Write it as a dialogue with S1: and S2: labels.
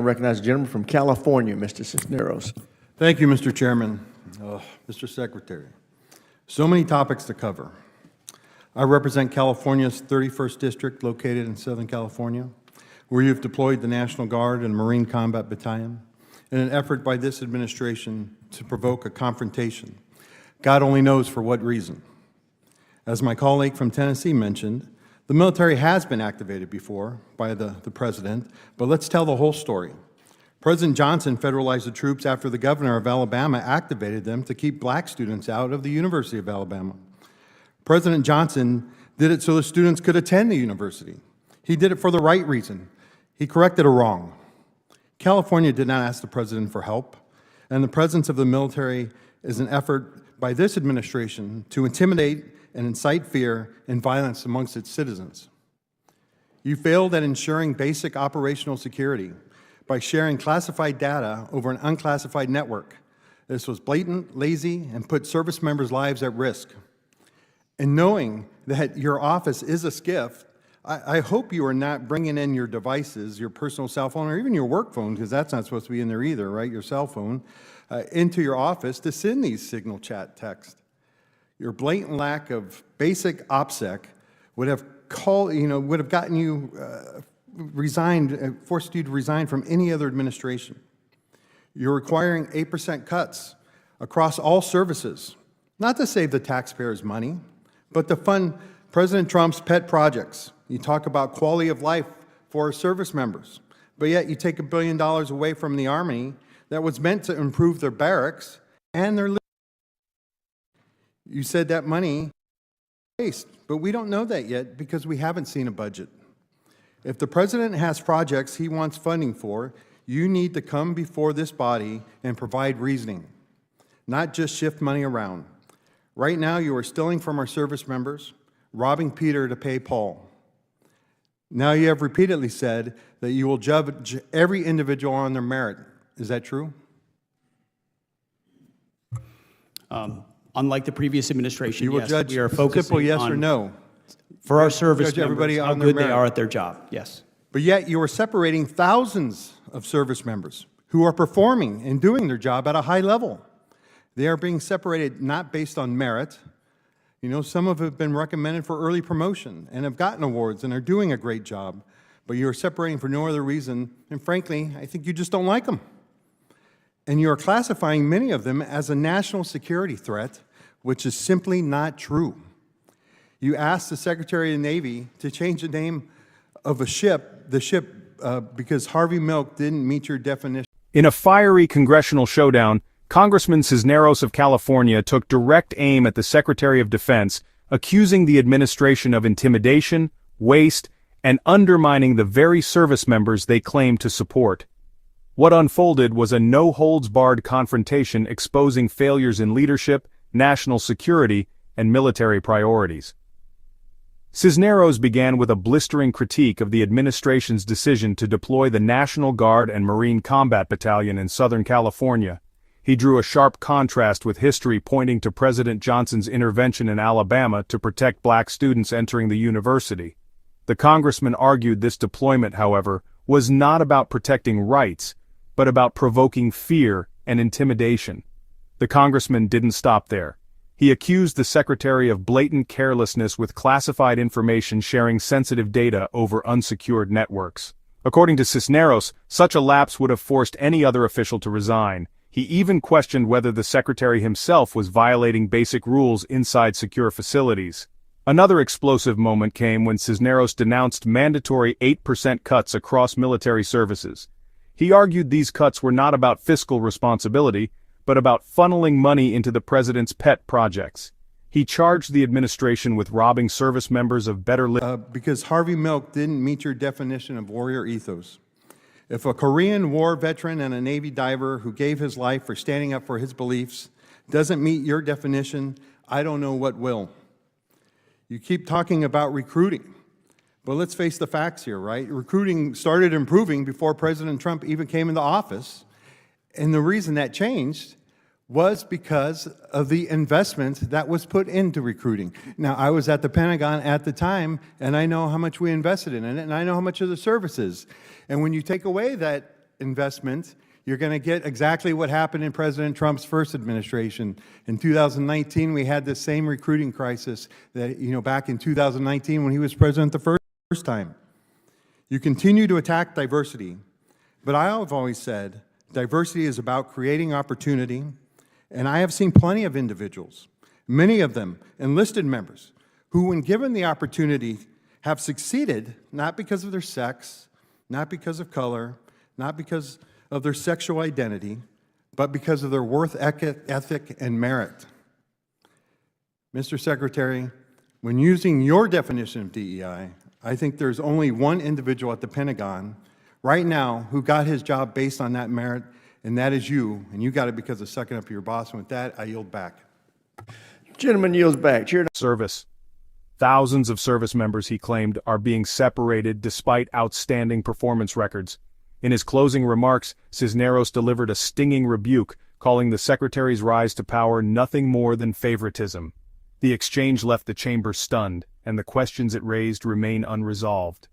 S1: recognize the gentleman from California, Mr. Cisneros.
S2: Thank you, Mr. Chairman. Mr. Secretary, so many topics to cover. I represent California's 31st District, located in Southern California, where you've deployed the National Guard and Marine Combat Battalion in an effort by this administration to provoke a confrontation. God only knows for what reason. As my colleague from Tennessee mentioned, the military has been activated before by the president, but let's tell the whole story. President Johnson federalized the troops after the governor of Alabama activated them to keep black students out of the University of Alabama. President Johnson did it so the students could attend the university. He did it for the right reason. He corrected a wrong. California did not ask the president for help, and the presence of the military is an effort by this administration to intimidate and incite fear and violence amongst its citizens. You failed at ensuring basic operational security by sharing classified data over an unclassified network. This was blatant, lazy, and put service members' lives at risk. And knowing that your office is a SCIF, I hope you are not bringing in your devices, your personal cell phone, or even your work phone, because that's not supposed to be in there either, right, your cell phone, into your office to send these signal chat texts. Your blatant lack of basic OPSEC would have gotten you forced you to resign from any other administration. You're requiring 8% cuts across all services, not to save the taxpayers money, but to fund President Trump's pet projects. You talk about quality of life for service members, but yet you take $1 billion away from the Army that was meant to improve their barracks and their living. You said that money waste, but we don't know that yet because we haven't seen a budget. If the president has projects he wants funding for, you need to come before this body and provide reasoning, not just shift money around. Right now, you are stealing from our service members, robbing Peter to pay Paul. Now you have repeatedly said that you will judge every individual on their merit. Is that true?
S3: Unlike the previous administration,
S2: you will
S3: yes,
S2: judge
S3: we are focusing
S2: simple yes
S3: on,
S2: or no.
S3: For our service
S2: Judge everybody
S3: members, how
S2: on their
S3: good they
S2: merit.
S3: are at their job, yes.
S2: But yet you are separating thousands of service members who are performing and doing their job at a high level. They are being separated not based on merit. You know, some of them have been recommended for early promotion and have gotten awards and are doing a great job, but you are separating for no other reason, and frankly, I think you just don't like them. And you are classifying many of them as a national security threat, which is simply not true. You asked the Secretary of the Navy to change the name of the ship, because Harvey Milk didn't meet your definition.
S4: In a fiery congressional showdown, Congressman Cisneros of California took direct aim at the Secretary of Defense, accusing the administration of intimidation, waste, and undermining the very service members they claim to support. What unfolded was a no-holds-barred confrontation exposing failures in leadership, national security, and military priorities. Cisneros began with a blistering critique of the administration's decision to deploy the National Guard and Marine Combat Battalion in Southern California. He drew a sharp contrast with history pointing to President Johnson's intervention in Alabama to protect black students entering the university. The congressman argued this deployment, however, was not about protecting rights, but about provoking fear and intimidation. The congressman didn't stop there. He accused the secretary of blatant carelessness with classified information sharing sensitive data over unsecured networks. According to Cisneros, such a lapse would have forced any other official to resign. He even questioned whether the secretary himself was violating basic rules inside secure facilities. Another explosive moment came when Cisneros denounced mandatory 8% cuts across military services. He argued these cuts were not about fiscal responsibility, but about funneling money into the president's pet projects. He charged the administration with robbing service members of better
S2: because Harvey Milk didn't meet your definition of warrior ethos. If a Korean War veteran and a Navy diver who gave his life for standing up for his beliefs doesn't meet your definition, I don't know what will. You keep talking about recruiting, but let's face the facts here, right? Recruiting started improving before President Trump even came into office, and the reason that changed was because of the investment that was put into recruiting. Now, I was at the Pentagon at the time, and I know how much we invested in it, and I know how much of the services. And when you take away that investment, you're going to get exactly what happened in President Trump's first administration. In 2019, we had this same recruiting crisis that, back in 2019 when he was president the first time. You continue to attack diversity, but I have always said diversity is about creating opportunity, and I have seen plenty of individuals, many of them enlisted members, who, when given the opportunity, have succeeded not because of their sex, not because of color, not because of their sexual identity, but because of their worth ethic and merit. Mr. Secretary, when using your definition of DEI, I think there's only one individual at the Pentagon right now who got his job based on that merit, and that is you, and you got it because of sucking up to your boss, and with that, I yield back.
S1: Gentleman yields back. Chair.
S4: Service. Thousands of service members, he claimed, are being separated despite outstanding performance records. In his closing remarks, Cisneros delivered a stinging rebuke, calling the Secretary's rise to power nothing more than favoritism. The exchange left the chamber stunned, and the questions it raised remain unresolved.